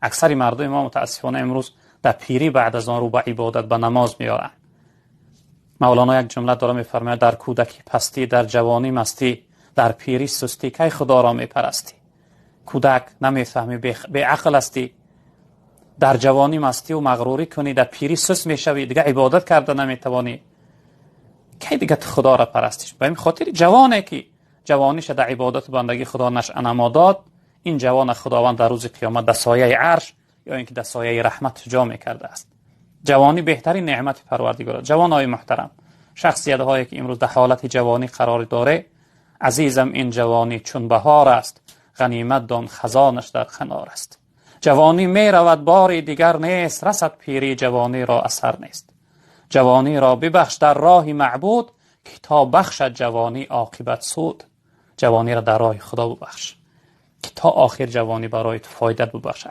اکثر مردم ما متاسفانه امروز در پیری بعد از آن رو به عبادت به نماز میارن. مولانا یک جمله داره میفرماید در کودکی پستی، در جوانی مستی، در پیری سستی، کی خدا را میپرستی. کودک نمیفهمی، به عقل هستی، در جوانی مستی و مغروری کنی، در پیری سست میشوی، دیگه عبادت کرده نمیتوانی، کی دیگه خدا را پرستیش؟ به این خاطر جوانی که جوانیش در عبادت بندگی خدا نشأه نما داد، این جوان خداوند در روز قیامت در سایه عرش یا اینکه در سایه رحمت جا میکرده است. جوانی بهترین نعمت پروردگار. جوانای محترم، شخصیت هایی که امروز در حالت جوانی قرار داره، عزیزم این جوانی چون بهار است، غنیمت دان خزانش در خنار است. جوانی می رود باری دیگر نیست، رسد پیری جوانی را اثر نیست. جوانی را ببخش در راه معبود، که تا بخشد جوانی عاقبت سود. جوانی را در راه خدا ببخش که تا آخر جوانی برای تو فایده ببخش.